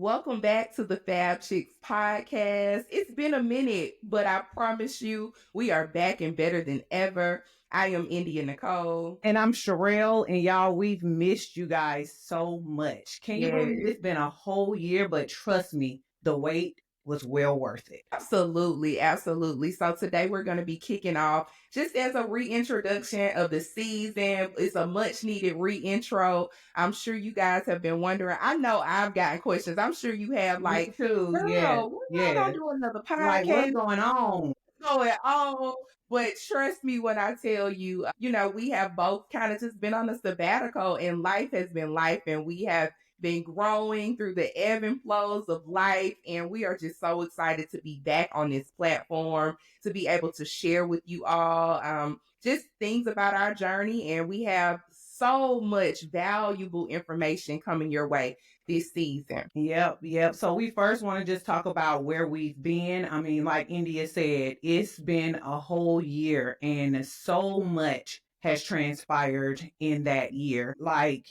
Welcome back to the FAB Chicks Podcast. It's been a minute, but I promise you, we are back and better than ever. I am India Nicole. And I'm Sherelle, and y'all, we've missed you guys so much. Can you believe it's been a whole year? But trust me, the wait was well worth it. Absolutely, absolutely. So today we're going to be kicking off just as a reintroduction of the season. It's a much needed reintro. I'm sure you guys have been wondering. I know I've gotten questions. I'm sure you have, like, Me too. girl, Yeah. we're not going to do another Like, what's podcast. going on? Going on. But trust me when I tell you, we have both kind of just been on a sabbatical, and life has been life, and we have been growing through the ebb and flows of life. And we are just so excited to be back on this platform, to be able to share with you all just things about our journey. And we have so much valuable information coming your way this season. Yep. So we first want to just talk about where we've been. I mean, like India said, it's been a whole year and so much has transpired in that year. Like,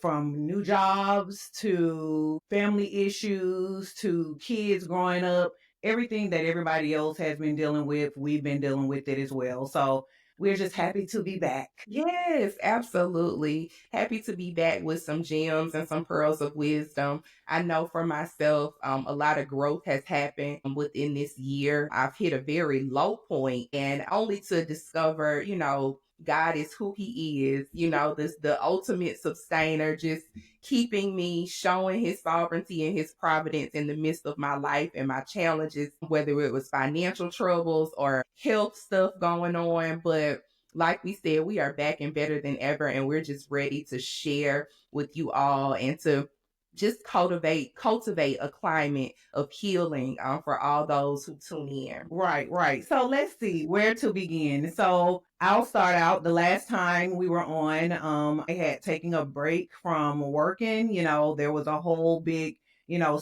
from new jobs to family issues to kids growing up, everything that everybody else has been dealing with, we've been dealing with it as well. So we're just happy to be back. Yes, absolutely. Happy to be back with some gems and some pearls of wisdom. I know for myself, a lot of growth has happened within this year. I've hit a very low point, and only to discover, God is who he is, the ultimate sustainer, just keeping me, showing his sovereignty and his providence in the midst of my life and my challenges, whether it was financial troubles or health stuff going on. But like we said, we are back and better than ever, and we're just ready to share with you all and to just cultivate a climate of healing for all those who tune in. Right. So let's see where to begin. So I'll start out. The last time we were on, I had taken a break from working. There was a whole big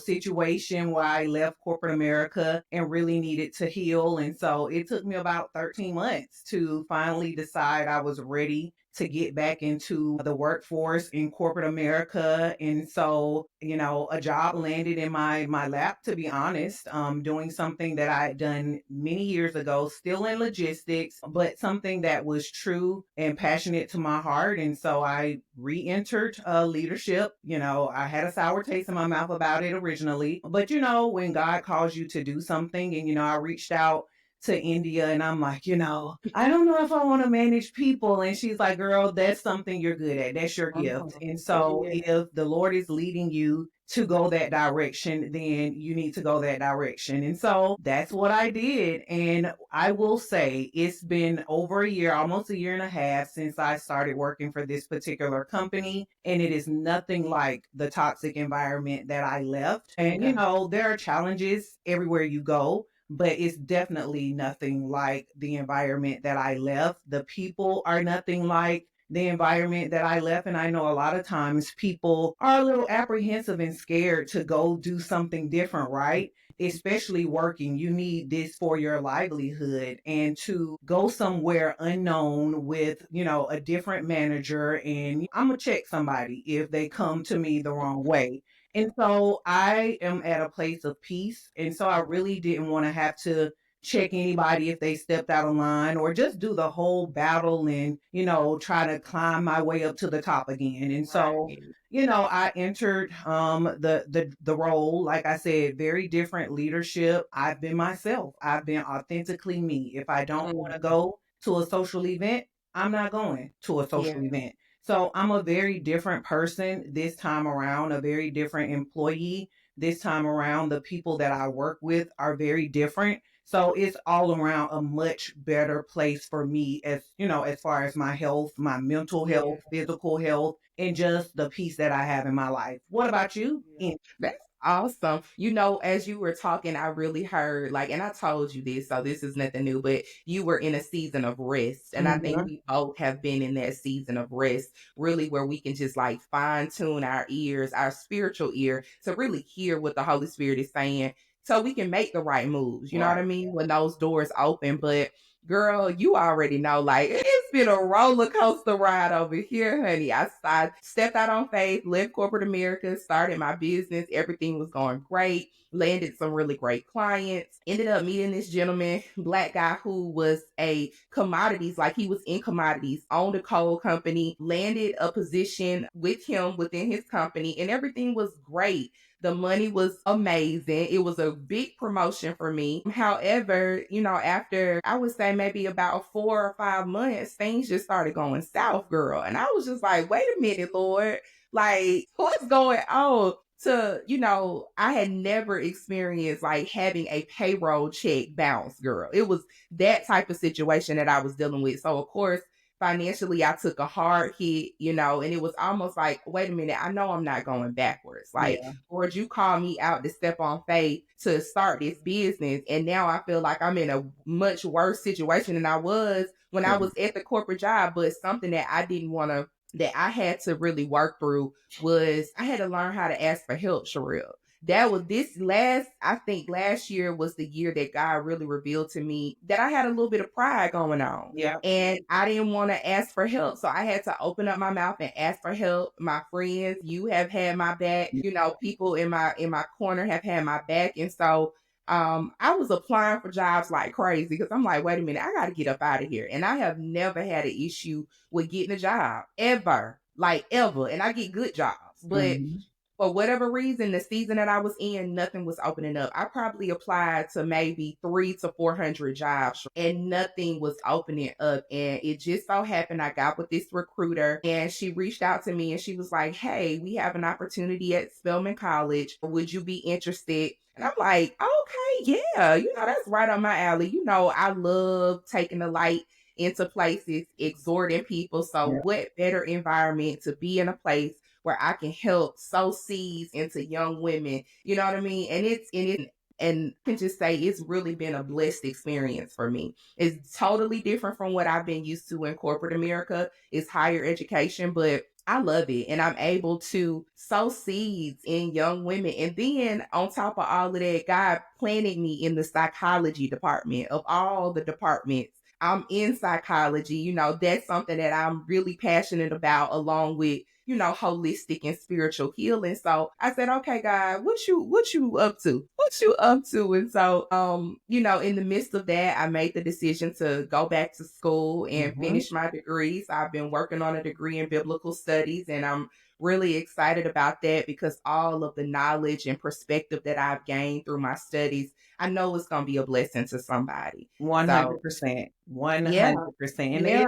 situation where I left corporate America and really needed to heal. And so it took me about 13 months to finally decide I was ready to get back into the workforce in corporate America. And so, a job landed in my lap, to be honest, doing something that I had done many years ago, still in logistics, but something that was true and passionate to my heart. And so I re-entered leadership. I had a sour taste in my mouth about it originally, but when God calls you to do something, and I reached out to India and I'm like, I don't know if I want to manage people. And she's like, girl, that's something you're good at. That's your gift. And so if the Lord is leading you to go that direction, then you need to go that direction. And so that's what I did. And I will say it's been over a year, almost a year and a half since I started working for this particular company. And it is nothing like the toxic environment that I left. And, there are challenges everywhere you go, but it's definitely nothing like the environment that I left. The people are nothing like the environment that I left. And I know a lot of times people are a little apprehensive and scared to go do something different, right? Especially working. You need this for your livelihood, and to go somewhere unknown with, a different manager, and I'm going to check somebody if they come to me the wrong way. And so I am at a place of peace. And so I really didn't want to have to check anybody if they stepped out of line or just do the whole battle and, try to climb my way up to the top again. And so, I entered the role, like I said, very different leadership. I've been myself. I've been authentically me. If I don't want to go to a social event, I'm not going to a social event. So I'm a very different person this time around, a very different employee this time around. The people that I work with are very different. So it's all around a much better place for me as far as my health, my mental health, physical health, and just the peace that I have in my life. What about you? That's awesome. As you were talking, I really heard, and I told you this, so this is nothing new, but you were in a season of rest. And I think we both have been in that season of rest, really, where we can just fine tune our ears, our spiritual ear, to really hear what the Holy Spirit is saying so we can make the right moves. You know what I mean? When those doors open. But Girl, you already know, like, it's been a roller coaster ride over here, honey. I stepped out on faith, left corporate America, started my business. Everything was going great. Landed some really great clients. Ended up meeting this gentleman, black guy, who was a commodities, like he was in commodities, owned a coal company, landed a position with him within his company, and everything was great. The money was amazing. It was a big promotion for me. However, after I would say maybe about 4 or 5 months, things just started going south, girl. And I was just like, wait a minute, Lord. Like, what's going on? I had never experienced like having a payroll check bounce, girl. It was that type of situation that I was dealing with. So, of course, financially, I took a hard hit, and it was almost like, wait a minute, I know I'm not going backwards. Like, Yeah, Lord, you called me out to step on faith to start this business. And now I feel like I'm in a much worse situation than I was when I true. was at the corporate job. But something that I didn't want to, that I had to really work through was I had to learn how to ask for help, Sherelle. That was I think last year was the year that God really revealed to me that I had a little bit of pride going on. Yeah, And I didn't want to ask for help. So I had to open up my mouth and ask for help. My friends, you have had my back. People in my corner have had my back. And so I was applying for jobs like crazy because I'm like, wait a minute, I got to get up out of here. And I have never had an issue with getting a job ever, like ever. And I get good jobs. But hmm for whatever reason, the season that I was in, nothing was opening up. I probably applied to maybe 300 to 400 jobs and nothing was opening up. And it just so happened I got with this recruiter and she reached out to me and she was like, hey, we have an opportunity at Spelman College. Would you be interested? And I'm like, okay, yeah, that's right on my alley. I love taking the light into places, exhorting people. So, yeah, what better environment to be in a place where I can help sow seeds into young women. You know what I mean? And I can just say it's really been a blessed experience for me. It's totally different from what I've been used to in corporate America. It's higher education, but I love it. And I'm able to sow seeds in young women. And then on top of all of that, God planted me in the psychology department of all the departments. I'm in psychology. That's something that I'm really passionate about, along with holistic and spiritual healing. So I said, okay, God, what you up to? What you up to? And so in the midst of that, I made the decision to go back to school and hmm finish my degree. So I've been working on a degree in biblical studies, and I'm really excited about that because all of the knowledge and perspective that I've gained through my studies, I know it's going to be a blessing to somebody. So 100%, yeah, 100%. And yeah,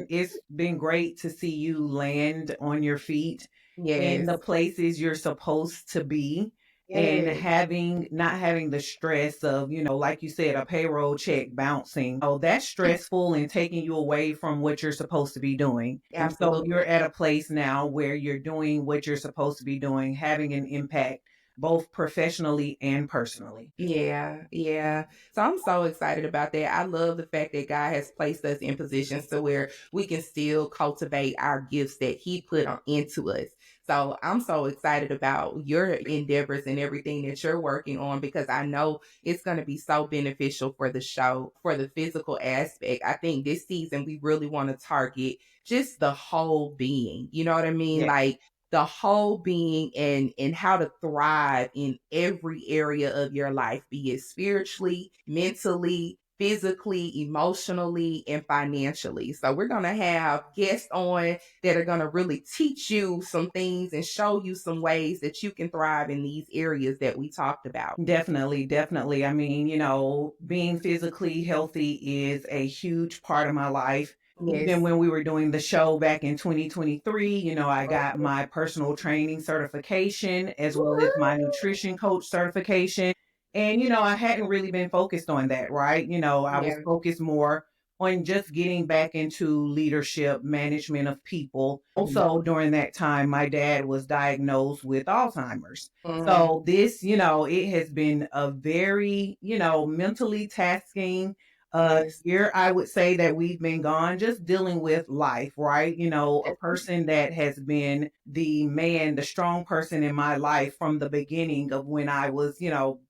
it's been great to see you land on your feet in yes, the places you're supposed to be and yes, not having the stress of, like you said, a payroll check bouncing. Oh, that's stressful and taking you away from what you're supposed to be doing. And so absolutely. you're at a place now where you're doing what you're supposed to be doing, having an impact both professionally and personally. Yeah, yeah. So I'm so excited about that. I love the fact that God has placed us in positions to where we can still cultivate our gifts that He put into us. So I'm so excited about your endeavors and everything that you're working on because I know it's going to be so beneficial for the show, for the physical aspect. I think this season we really want to target just the whole being. You know what I mean? Yeah. Like the whole being and how to thrive in every area of your life, be it spiritually, mentally, physically, emotionally, and financially. So we're going to have guests on that are going to really teach you some things and show you some ways that you can thrive in these areas that we talked about. Definitely, definitely. I mean, being physically healthy is a huge part of my life. Even Yes. when we were doing the show back in 2023, I got my personal training certification as well as my nutrition coach certification. And, I hadn't really been focused on that, right? I was Yeah. focused more on just getting back into leadership, management of people. Mhm. Also, during that time, my dad was diagnosed with Alzheimer's. Mm, So this, it has been a very, mentally tasking yes. year. I would say that we've been gone just dealing with life, right? A person that has been the strong person in my life from the beginning of when I was,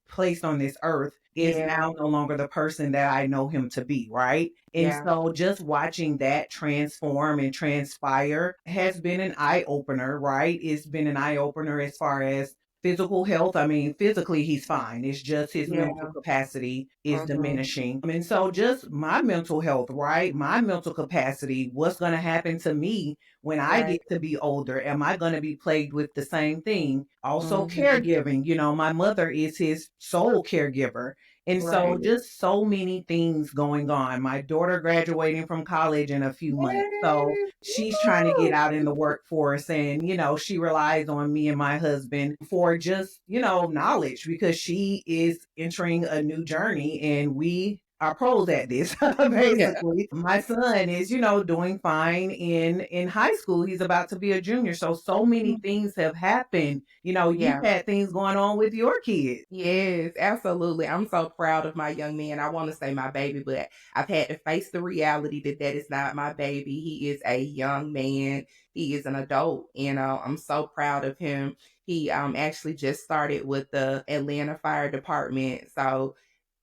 placed on this earth is Yeah. now no longer the person that I know him to be, right? And Yeah. so just watching that transform and transpire has been an eye opener, right? It's been an eye opener as far as physical health. I mean, physically, he's fine. It's just his mental Yeah. capacity is Mhm. diminishing. And so, just my mental health, right? My mental capacity, what's going to happen to me when I Right. get to be older? Am I going to be plagued with the same thing? Also, Mhm. caregiving. My mother is his sole caregiver. And so, Right. just so many things going on. My daughter graduating from college in a few months. So, Yes. she's trying to get Woo! out in the workforce, and she relies on me and my husband for just knowledge, because she is entering a new journey and we are pros at this. Yeah. Basically, my son is doing fine in high school. He's about to be a junior, so many things have happened. You've Yeah. had things going on with your kids. Yes, absolutely. I'm so proud of my young man. I want to say my baby, but I've had to face the reality that that is not my baby. He is a young man. He is an adult. I'm so proud of him. He actually just started with the Atlanta Fire Department. So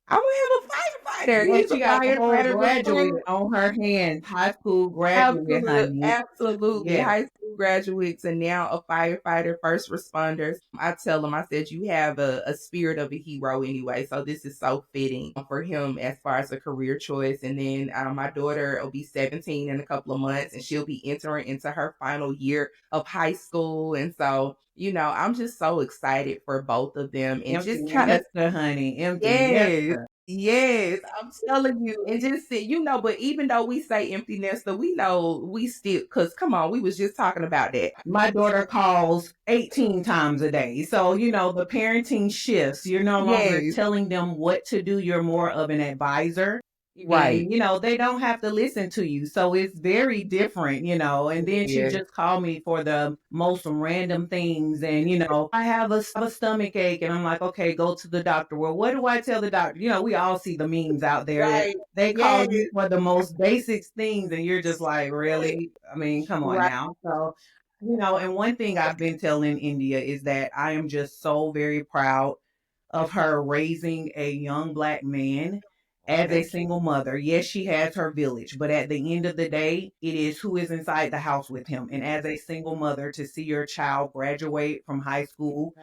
I'm gonna have a firefighter. Yeah, He's a she got the whole firefighter graduate before. on her hands, high school graduate, Absolutely, honey. absolutely. Yeah. High school graduates and now a firefighter, first responders. I tell them, I said, you have a spirit of a hero anyway. So this is so fitting for him as far as a career choice. And then my daughter will be 17 in a couple of months and she'll be entering into her final year of high school. And so, I'm just so excited for both of them and Empty just kind of nester, honey. Empty yes, nester. yes, I'm telling you, and just say, but even though we say empty nester, we know we still, cause come on, we was just talking about that. My daughter calls 18 times a day. So, the parenting shifts. You're no longer Yes, telling them what to do. You're more of an advisor. right. And, they don't have to listen to you. So it's very different. And then she Yeah, just called me for the most random things. And, I have a stomach ache. And I'm like, okay, go to the doctor. Well, what do I tell the doctor? We all see the memes out there that right. they call Yes, you for the most basic things. And you're just like, really? I mean, come on right. now. So, and one thing I've been telling India is that I am just so very proud of her raising a young Black man Oh, as a thank you. single mother. Yes, she has her village, but at the end of the day, it is who is inside the house with him. And as a single mother, to see your child graduate from high school,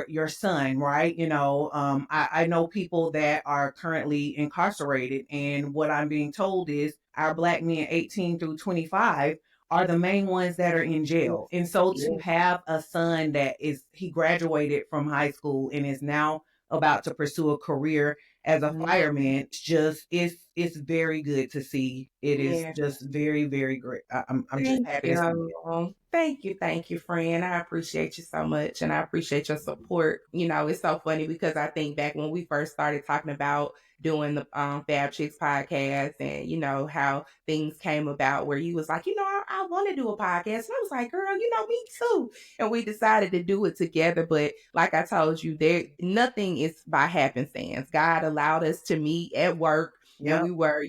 your son, right? I know people that are currently incarcerated, and what I'm being told is our Black men 18 through 25 are the main ones that are in jail. And so to Yes, have a son that he graduated from high school and is now about to pursue a career as a mhm, fireman, it's very good to see. It is yeah. just very, very great. I'm just Thank happy to see it. you. Thank you, friend. I appreciate you so much and I appreciate your support. It's so funny because I think back when we first started talking about doing the FAB Chicks podcast and how things came about where you was like, I want to do a podcast. And I was like, girl, me too. And we decided to do it together. But like I told you, there nothing is by happenstance. God allowed us to meet at work and Yep. we were,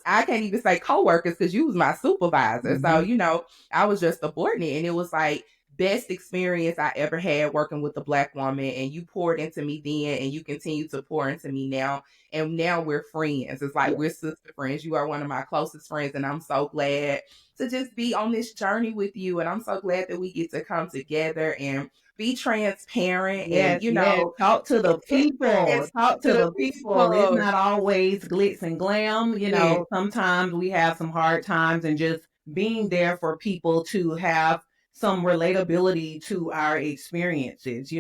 I can't even say coworkers because you was my supervisor. So, Hmm. I was just subordinate. And it was like best experience I ever had working with a Black woman. And you poured into me then and you continue to pour into me now. And now we're friends. It's like we're sister friends. You are one of my closest friends. And I'm so glad to just be on this journey with you. And I'm so glad that we get to come together and be transparent and, Yes, yes. Talk to the people. it's Talk to to the the people. It's people. not always glitz and glam. Yeah, Sometimes we have some hard times, and just being there for people to have some relatability to our experiences.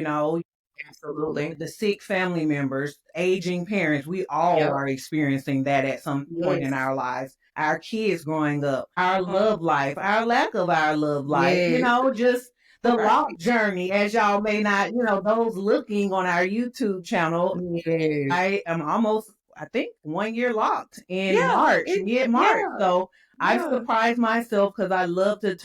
absolutely. The sick family members, aging parents, we all Yep. are experiencing that at some point in Yes. our lives. Our kids growing up, our Mhm. love life, our lack of our love life, Yes. just the lost Right. journey, as y'all may not, those looking on our YouTube channel. Yes. I am almost, I think, 1 year locked in Yeah. March, mid-March. Yeah. So I've Yeah. surprised myself because I love to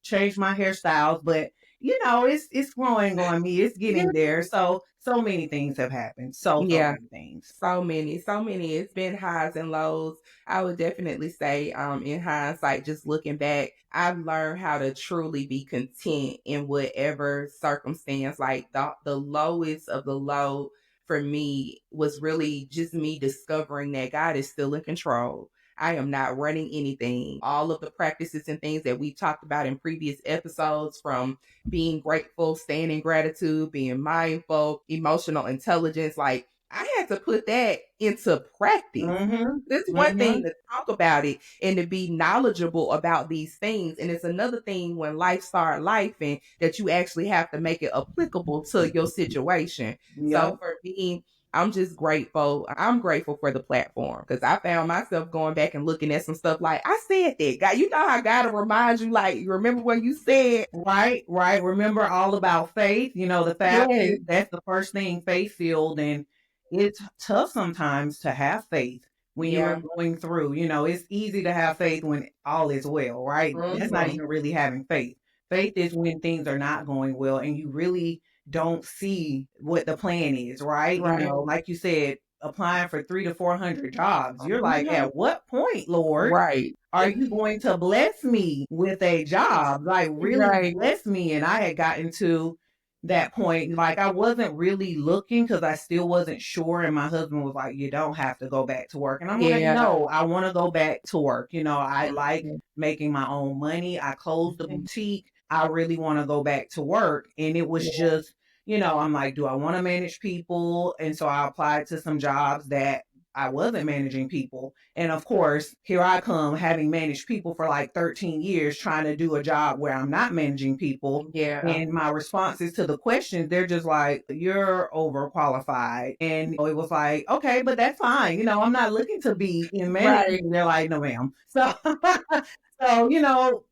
change my hairstyles, but it's growing on me. It's Yeah. getting there. So many things have happened. So Yeah. many things. So many, so many. It's been highs and lows. I would definitely say, in hindsight, just looking back, I've learned how to truly be content in whatever circumstance. Like the lowest of the low for me was really just me discovering that God is still in control. I am not running anything. All of the practices and things that we talked about in previous episodes, from being grateful, staying in gratitude, being mindful, emotional intelligence, like I had to put that into practice. Mm-hmm. It's one thing Mm-hmm. to talk about it and to be knowledgeable about these things. And it's another thing when life start life and that you actually have to make it applicable to your situation. Yep. So for me, I'm just grateful. I'm grateful for the platform because I found myself going back and looking at some stuff like I said that. God, you know how God will remind you, like, you remember what you said? Right, right. Remember all about faith. The FAB Yes. Chicks, that's the first thing, faith filled. And it's tough sometimes to have faith when you are Yeah. going through. It's easy to have faith when all is well, right? That's not Mhm. even really having faith. Faith is when things are not going well and you really don't see what the plan is, right? Right. Like you said, applying for 300 to 400 jobs. You're like, Mhm. at what point, Lord? Right. Are you going to bless me with a job? Like, really Right. bless me? And I had gotten to that point. Like, I wasn't really looking because I still wasn't sure. And my husband was like, you don't have to go back to work. And I'm like, Yeah. no, I want to go back to work. I like Mhm. making my own money. I closed the Mhm. boutique. I really want to go back to work. And it was Yeah. just, I'm like, do I want to manage people? And so I applied to some jobs that I wasn't managing people. And of course, here I come having managed people for like 13 years trying to do a job where I'm not managing people. Yeah. And my responses to the questions, they're just like, you're overqualified. And it was like, okay, but that's fine. I'm not looking to be in Right. management. And they're like, no, ma'am. So,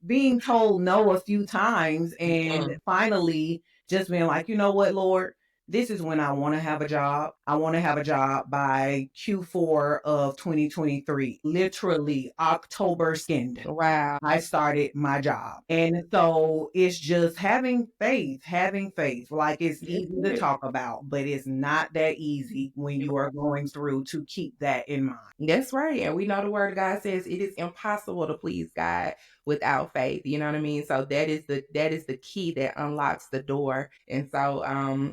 being told no a few times and Mhm. finally just being like, you know what, Lord? This is when I want to have a job. I want to have a job by Q4 of 2023, literally October 2nd. Wow. I started my job. And so it's just having faith, having faith. Like, it's That's easy to it. talk about, but it's not that easy when you are going through to keep that in mind. That's right. And we know the word of God says it is impossible to please God without faith. You know what I mean? So that is the key that unlocks the door. And so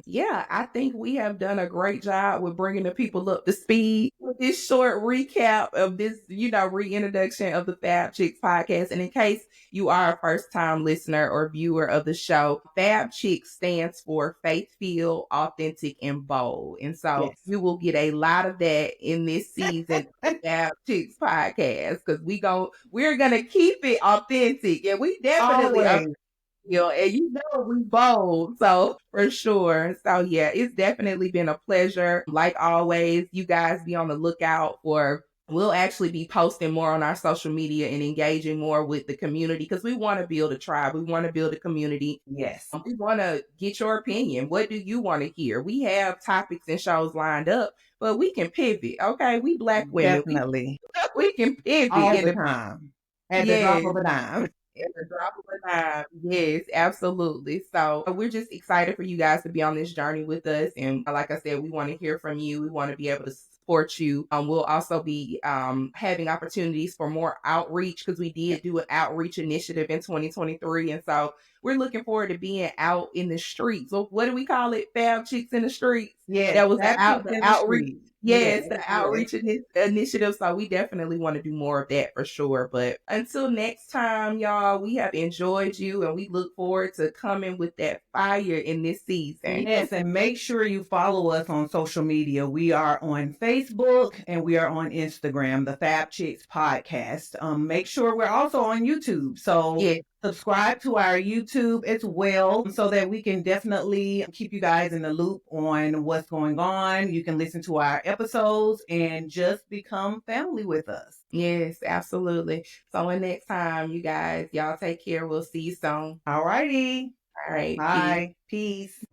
yeah, I think we have done a great job with bringing the people up to speed with this short recap of this, reintroduction of the Fab Chicks podcast. And in case you are a first time listener or viewer of the show, Fab Chicks stands for faith filled, authentic, and bold. And so Yes. you will get a lot of that in this season of the Fab Chicks podcast because we're gonna keep it authentic, and we definitely are. Always. And we bold, so for sure. So yeah, it's definitely been a pleasure. Like always, you guys be on the lookout for. We'll actually be posting more on our social media and engaging more with the community because we want to build a tribe. We want to build a community. Yes. We want to get your opinion. What do you want to hear? We have topics and shows lined up, but we can pivot. Okay, we Black women, we Definitely. we can pivot All in the the time. At the drop yes. of a dime. At the drop of a dime. Yes, absolutely. So we're just excited for you guys to be on this journey with us. And like I said, we want to hear from you. We want to be able to support you. We'll also be having opportunities for more outreach because we did do an outreach initiative in 2023. And so we're looking forward to being out in the streets. So what do we call it? Fab Chicks in the streets. Yes. That was Baptists the in the outreach. street. Yes. Yes, the Yes. outreach initiative. So we definitely want to do more of that for sure. But until next time, y'all, we have enjoyed you and we look forward to coming with that fire in this season. Yes, and make sure you follow us on social media. We are on Facebook and we are on Instagram, the Fab Chicks Podcast. Make sure we're also on YouTube. So Yeah, subscribe to our YouTube as well so that we can definitely keep you guys in the loop on what's going on. You can listen to our episodes and just become family with us. yes, absolutely. So until next time, you guys, y'all take care. We'll see you soon. All righty. All right, peace. Bye. Peace.